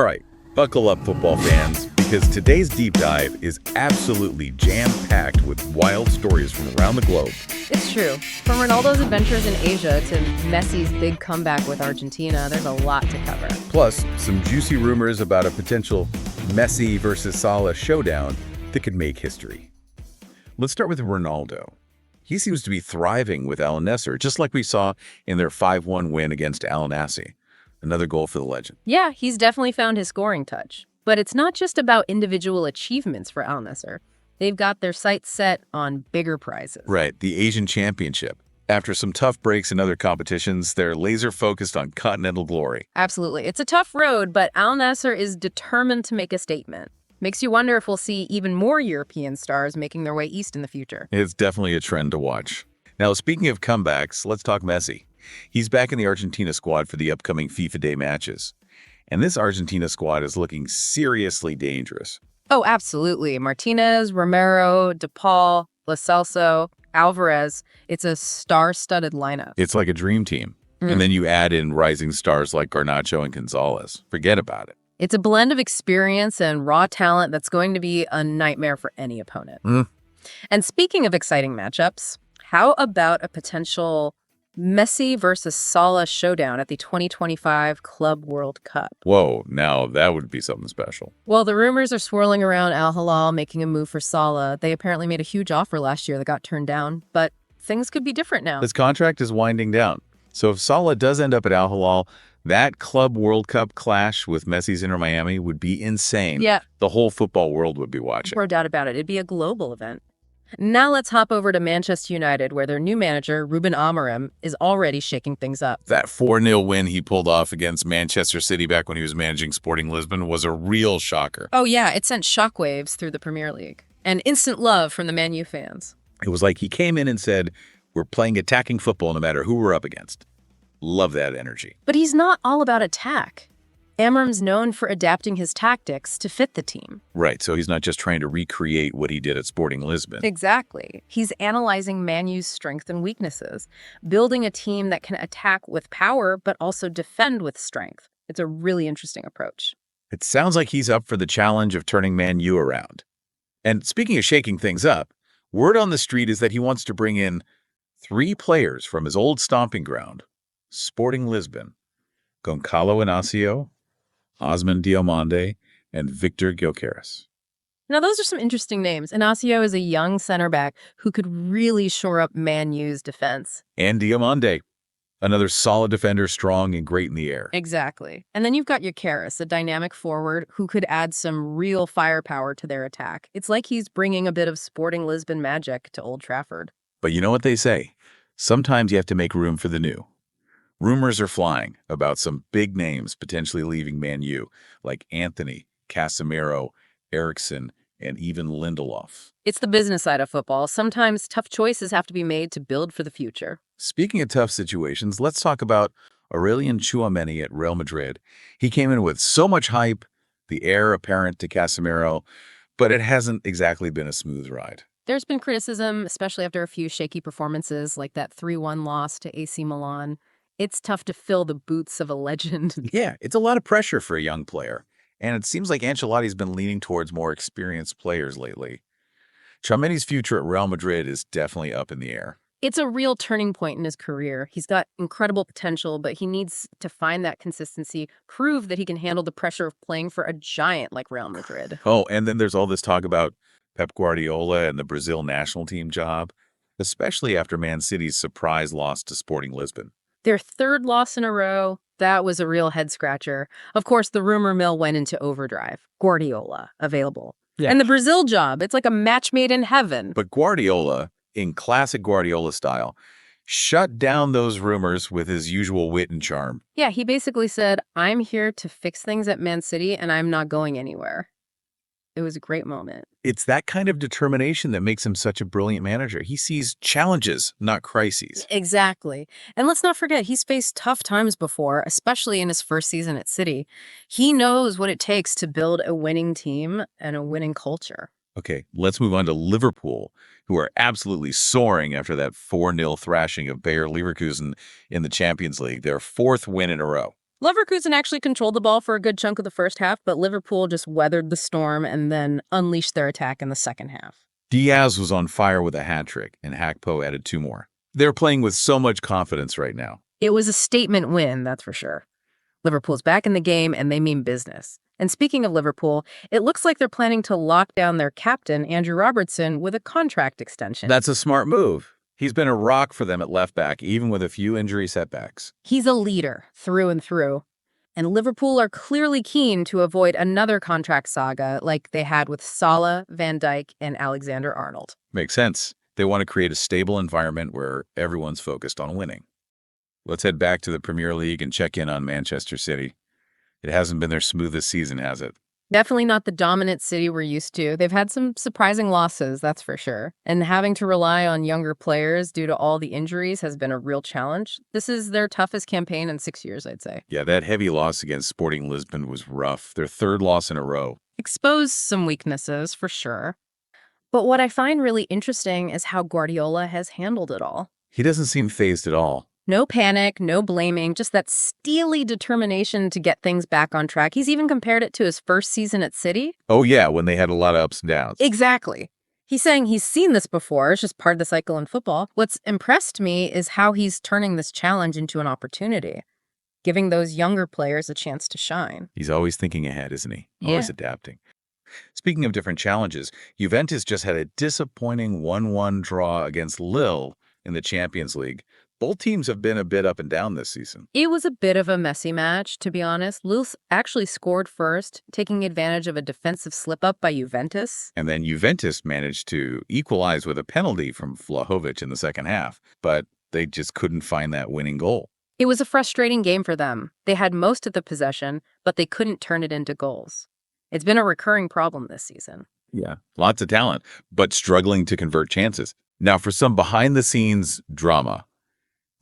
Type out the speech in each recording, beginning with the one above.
All right, buckle up, football fans, because today's deep dive is absolutely jam-packed with wild stories from around the globe. It's true. From Ronaldo's adventures in Asia to Messi's big comeback with Argentina, there's a lot to cover. Plus, some juicy rumors about a potential Messi versus Salah showdown that could make history. Let's start with Ronaldo. He seems to be thriving with Al Nassr, just like we saw in their 5-1 win against Al Nassr. Another goal for the legend. Yeah, he's definitely found his scoring touch. But it's not just about individual achievements for Al Nassr. They've got their sights set on bigger prizes. Right, the Asian Championship. After some tough breaks in other competitions, they're laser-focused on continental glory. Absolutely. It's a tough road, but Al Nassr is determined to make a statement. Makes you wonder if we'll see even more European stars making their way east in the future. It's definitely a trend to watch. Now, speaking of comebacks, let's talk Messi. He's back in the Argentina squad for the upcoming FIFA Day matches. And this Argentina squad is looking seriously dangerous. Oh, absolutely. Martinez, Romero, De Paul, Lo Celso, Alvarez. It's a star-studded lineup. It's like a dream team. And then you add in rising stars like Garnacho and Gonzalez. Forget about it. It's a blend of experience and raw talent that's going to be a nightmare for any opponent. And speaking of exciting matchups, how about a potential Messi versus Salah showdown at the 2025 Club World Cup? Whoa, now that would be something special. Well, the rumors are swirling around Al Hilal making a move for Salah. They apparently made a huge offer last year that got turned down, but things could be different now. His contract is winding down. So if Salah does end up at Al Hilal, that Club World Cup clash with Messi's Inter Miami would be insane. Yeah. The whole football world would be watching. No doubt about it. It'd be a global event. Now let's hop over to Manchester United, where their new manager, Ruben Amorim, is already shaking things up. That 4-0 win he pulled off against Manchester City back when he was managing Sporting Lisbon was a real shocker. Oh yeah, it sent shockwaves through the Premier League. And instant love from the Man U fans. It was like he came in and said, we're playing attacking football no matter who we're up against. Love that energy. But he's not all about attack. Amorim's known for adapting his tactics to fit the team. Right, so he's not just trying to recreate what he did at Sporting Lisbon. Exactly. He's analyzing Man U's strengths and weaknesses, building a team that can attack with power but also defend with strength. It's a really interesting approach. It sounds like he's up for the challenge of turning Man U around. And speaking of shaking things up, word on the street is that he wants to bring in 3 players from his old stomping ground, Sporting Lisbon: Goncalo Inacio, Osman Diomande, and Victor Gyökeres. Now, those are some interesting names. Inacio is a young center back who could really shore up Man U's defense. And Diomande, another solid defender, strong and great in the air. Exactly. And then you've got Gyökeres, a dynamic forward who could add some real firepower to their attack. It's like he's bringing a bit of Sporting Lisbon magic to Old Trafford. But you know what they say? Sometimes you have to make room for the new. Rumors are flying about some big names potentially leaving Man U, like Anthony, Casemiro, Eriksen, and even Lindelof. It's the business side of football. Sometimes tough choices have to be made to build for the future. Speaking of tough situations, let's talk about Aurelien Tchouameni at Real Madrid. He came in with so much hype, the heir apparent to Casemiro, but it hasn't exactly been a smooth ride. There's been criticism, especially after a few shaky performances like that 3-1 loss to AC Milan. It's tough to fill the boots of a legend. Yeah, it's a lot of pressure for a young player. And it seems like Ancelotti's been leaning towards more experienced players lately. Tchouameni's future at Real Madrid is definitely up in the air. It's a real turning point in his career. He's got incredible potential, but he needs to find that consistency, prove that he can handle the pressure of playing for a giant like Real Madrid. Oh, and then there's all this talk about Pep Guardiola and the Brazil national team job, especially after Man City's surprise loss to Sporting Lisbon. Their 3rd loss in a row, that was a real head-scratcher. Of course, the rumor mill went into overdrive. Guardiola, available. Yeah. And the Brazil job, it's like a match made in heaven. But Guardiola, in classic Guardiola style, shut down those rumors with his usual wit and charm. Yeah, he basically said, I'm here to fix things at Man City, and I'm not going anywhere. It was a great moment. It's that kind of determination that makes him such a brilliant manager. He sees challenges, not crises. Exactly. And let's not forget, he's faced tough times before, especially in his first season at City. He knows what it takes to build a winning team and a winning culture. Okay, let's move on to Liverpool, who are absolutely soaring after that 4-0 thrashing of Bayer Leverkusen in the Champions League, their 4th win in a row. Leverkusen actually controlled the ball for a good chunk of the first half, but Liverpool just weathered the storm and then unleashed their attack in the second half. Diaz was on fire with a hat-trick, and Hakpo added 2 more. They're playing with so much confidence right now. It was a statement win, that's for sure. Liverpool's back in the game, and they mean business. And speaking of Liverpool, it looks like they're planning to lock down their captain, Andrew Robertson, with a contract extension. That's a smart move. He's been a rock for them at left back, even with a few injury setbacks. He's a leader, through and through. And Liverpool are clearly keen to avoid another contract saga like they had with Salah, Van Dijk, and Alexander-Arnold. Makes sense. They want to create a stable environment where everyone's focused on winning. Let's head back to the Premier League and check in on Manchester City. It hasn't been their smoothest season, has it? Definitely not the dominant City we're used to. They've had some surprising losses, that's for sure. And having to rely on younger players due to all the injuries has been a real challenge. This is their toughest campaign in 6 years, I'd say. Yeah, that heavy loss against Sporting Lisbon was rough. Their 3rd loss in a row. Exposed some weaknesses, for sure. But what I find really interesting is how Guardiola has handled it all. He doesn't seem fazed at all. No panic, no blaming, just that steely determination to get things back on track. He's even compared it to his first season at City. Oh yeah, when they had a lot of ups and downs. Exactly. He's saying he's seen this before. It's just part of the cycle in football. What's impressed me is how he's turning this challenge into an opportunity, giving those younger players a chance to shine. He's always thinking ahead, isn't he? Yeah. Always adapting. Speaking of different challenges, Juventus just had a disappointing 1-1 draw against Lille in the Champions League. Both teams have been a bit up and down this season. It was a bit of a messy match, to be honest. Lille actually scored first, taking advantage of a defensive slip-up by Juventus. And then Juventus managed to equalize with a penalty from Vlahovic in the second half, but they just couldn't find that winning goal. It was a frustrating game for them. They had most of the possession, but they couldn't turn it into goals. It's been a recurring problem this season. Yeah, lots of talent, but struggling to convert chances. Now, for some behind-the-scenes drama,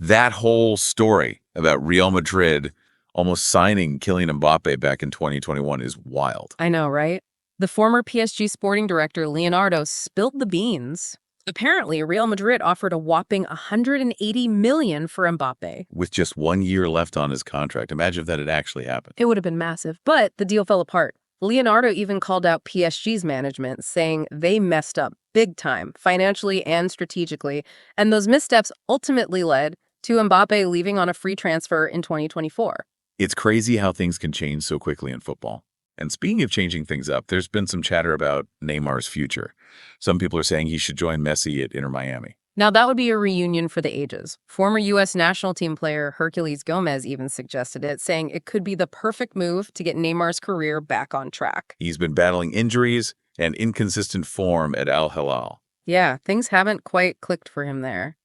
that whole story about Real Madrid almost signing Kylian Mbappe back in 2021 is wild. I know, right? The former PSG sporting director, Leonardo, spilled the beans. Apparently, Real Madrid offered a whopping $180 million for Mbappe. With just 1 year left on his contract. Imagine if that had actually happened. It would have been massive, but the deal fell apart. Leonardo even called out PSG's management, saying they messed up big time, financially and strategically, and those missteps ultimately led to Mbappe leaving on a free transfer in 2024. It's crazy how things can change so quickly in football. And speaking of changing things up, there's been some chatter about Neymar's future. Some people are saying he should join Messi at Inter Miami. Now, that would be a reunion for the ages. Former U.S. national team player Herculez Gomez even suggested it, saying it could be the perfect move to get Neymar's career back on track. He's been battling injuries and inconsistent form at Al Hilal. Yeah, things haven't quite clicked for him there.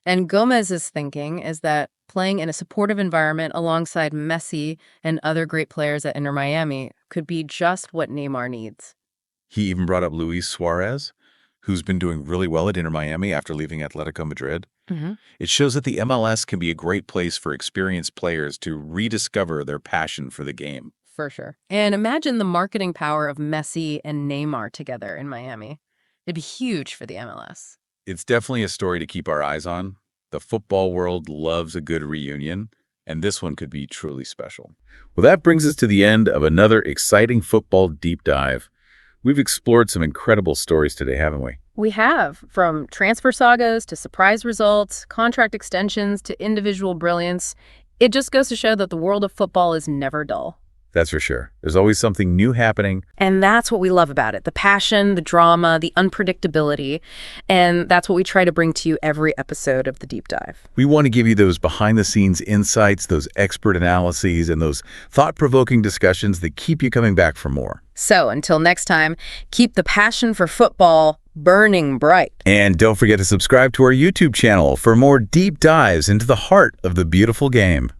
And Gomez's thinking is that playing in a supportive environment alongside Messi and other great players at Inter Miami could be just what Neymar needs. He even brought up Luis Suarez, who's been doing really well at Inter Miami after leaving Atletico Madrid. It shows that the MLS can be a great place for experienced players to rediscover their passion for the game. For sure. And imagine the marketing power of Messi and Neymar together in Miami. It'd be huge for the MLS. It's definitely a story to keep our eyes on. The football world loves a good reunion, and this one could be truly special. Well, that brings us to the end of another exciting football deep dive. We've explored some incredible stories today, haven't we? We have, from transfer sagas to surprise results, contract extensions to individual brilliance. It just goes to show that the world of football is never dull. That's for sure. There's always something new happening. And that's what we love about it. The passion, the drama, the unpredictability. And that's what we try to bring to you every episode of The Deep Dive. We want to give you those behind-the-scenes insights, those expert analyses, and those thought-provoking discussions that keep you coming back for more. So until next time, keep the passion for football burning bright. And don't forget to subscribe to our YouTube channel for more deep dives into the heart of the beautiful game.